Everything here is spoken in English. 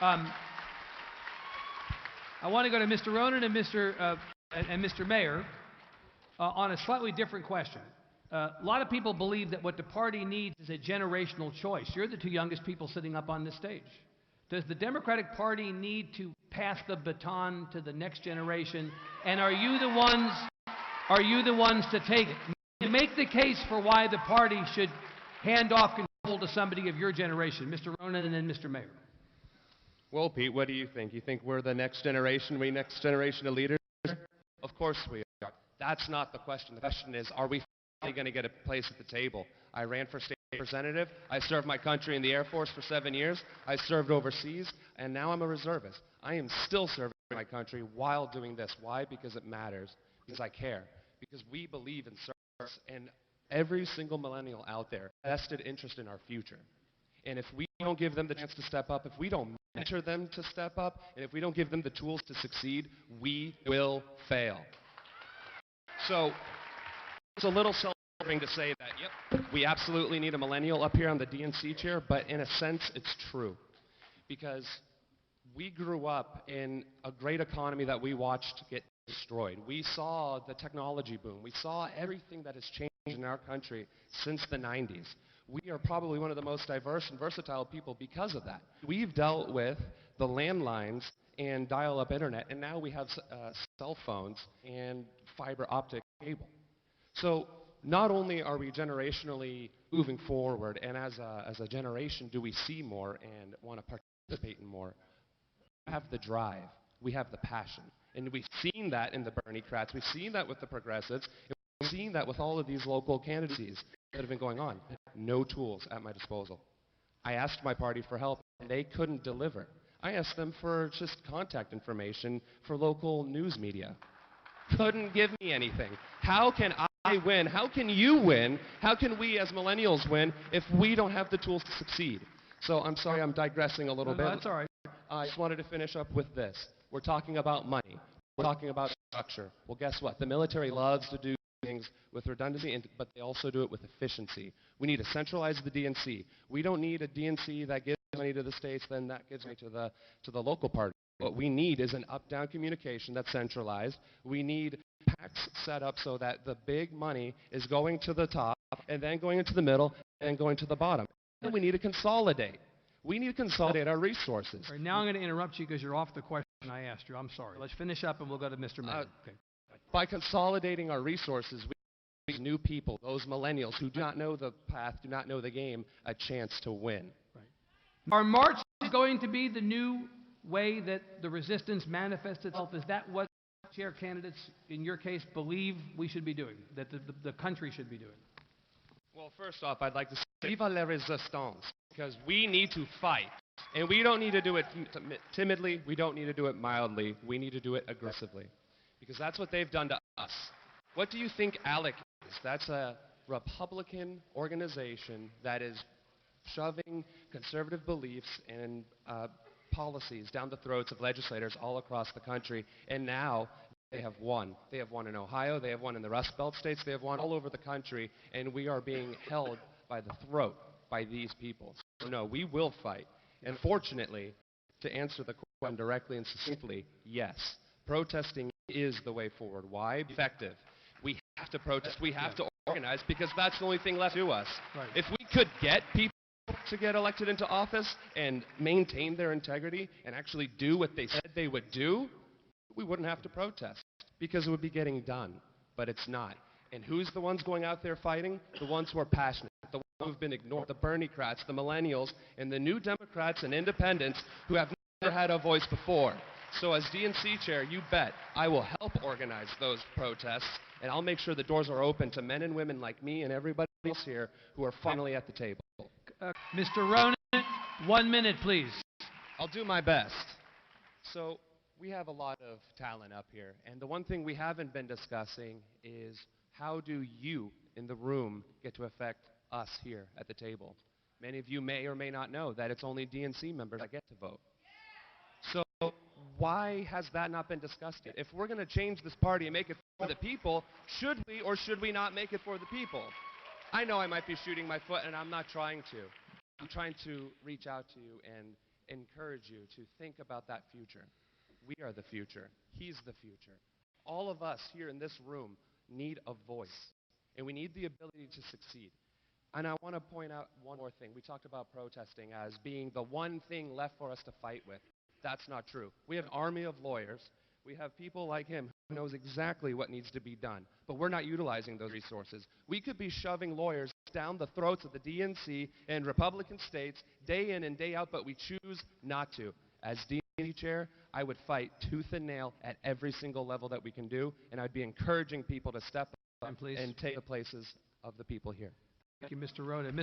I want to go to Mr. Ronan and Mr. Mayor on a slightly different question. A lot of people believe that what the party needs is a generational choice. You're the two youngest people sitting up on this stage. Does the Democratic Party need to pass the baton to the next generation? And are you the ones to take it? Make the case for why the party should hand off control to somebody of your generation. Mr. Ronan and then Mr. Mayor. Well, Pete, what do you think? You think we're the next generation of leaders? Of course we are. That's not the question. The question is, are we finally going to get a place at the table? I ran for state representative. I served my country in the Air Force for 7 years. I served overseas, and now I'm a reservist. I am still serving my country while doing this. Why? Because it matters. Because I care. Because we believe in service, and every single millennial out there has vested interest in our future. And if we don't give them the chance to step up, if we don't mentor them to step up, and if we don't give them the tools to succeed, we will fail. So it's a little self-serving to say that, yep, we absolutely need a millennial up here on the DNC chair, but in a sense, it's true. Because we grew up in a great economy that we watched get destroyed. We saw the technology boom. We saw everything that has changed in our country since the 90s. We are probably one of the most diverse and versatile people because of that. We've dealt with the landlines and dial-up internet, and now we have cell phones and fiber optic cable. So not only are we generationally moving forward, and as a generation do we see more and want to participate in more, we have the drive, we have the passion. And we've seen that in the Bernie-crats, we've seen that with the progressives, and we've seen that with all of these local candidacies that have been going on. No tools at my disposal. I asked my party for help, and they couldn't deliver. I asked them for just contact information for local news media. Couldn't give me anything. How can I win? How can you win? How can we as millennials win if we don't have the tools to succeed? So I'm sorry I'm digressing a little bit. That's all right. I just wanted to finish up with this. We're talking about money. We're talking about structure. Well, guess what? The military loves to do things with redundancy, but they also do it with efficiency. We need to centralize the DNC. We don't need a DNC that gives money to the states, then that gives money to the local party. What we need is an up-down communication that's centralized. We need PACs set up so that the big money is going to the top, and then going into the middle, and then going to the bottom. And we need to consolidate. We need to consolidate our resources. All right, now I'm going to interrupt you because you're off the question I asked you. I'm sorry. Let's finish up and we'll go to Mr. Mayor. Okay. By consolidating our resources, we give new people, those millennials who do not know the path, do not know the game, a chance to win. Right. Our march is going to be the new way that the resistance manifests itself. Is that what chair candidates, in your case, believe we should be doing, that the country should be doing? Well, first off, I'd like to say, vive la résistance, because we need to fight. And we don't need to do it timidly. We don't need to do it mildly. We need to do it aggressively, because that's what they've done to us. What do you think ALEC is? That's a Republican organization that is shoving conservative beliefs and policies down the throats of legislators all across the country, and now they have won. They have won in Ohio, they have won in the Rust Belt states, they have won all over the country, and we are being held by the throat by these people. So no, we will fight. And fortunately, to answer the question directly and succinctly, yes, protesting is the way forward. Why? Effective. We have to protest, we have to organize, because that's the only thing left to us. Right. If we could get people to get elected into office and maintain their integrity and actually do what they said they would do, we wouldn't have to protest, because it would be getting done. But it's not. And who's the ones going out there fighting? The ones who are passionate, the ones who have been ignored, the Bernie-crats, the millennials, and the new Democrats and independents who have never had a voice before. So as DNC chair, you bet I will help organize those protests, and I'll make sure the doors are open to men and women like me and everybody else here who are finally at the table. Mr. Ronan, 1 minute, please. I'll do my best. So we have a lot of talent up here, and the one thing we haven't been discussing is how do you in the room get to affect us here at the table? Many of you may or may not know that it's only DNC members that get to vote. So why has that not been discussed yet? If we're going to change this party and make it for the people, should we or should we not make it for the people? I know I might be shooting my foot, and I'm not trying to. I'm trying to reach out to you encourage you to think about that future. We are the future. He's the future. All of us here in this room need a voice, and we need the ability to succeed. And I want to point out one more thing. We talked about protesting as being the one thing left for us to fight with. That's not true. We have an army of lawyers. We have people like him who knows exactly what needs to be done, but we're not utilizing those resources. We could be shoving lawyers down the throats of the DNC and Republican states day in and day out, but we choose not to. As DNC Chair, I would fight tooth and nail at every single level that we can do, and I'd be encouraging people to step up and take the places of the people here. Thank you, Mr. Ronan.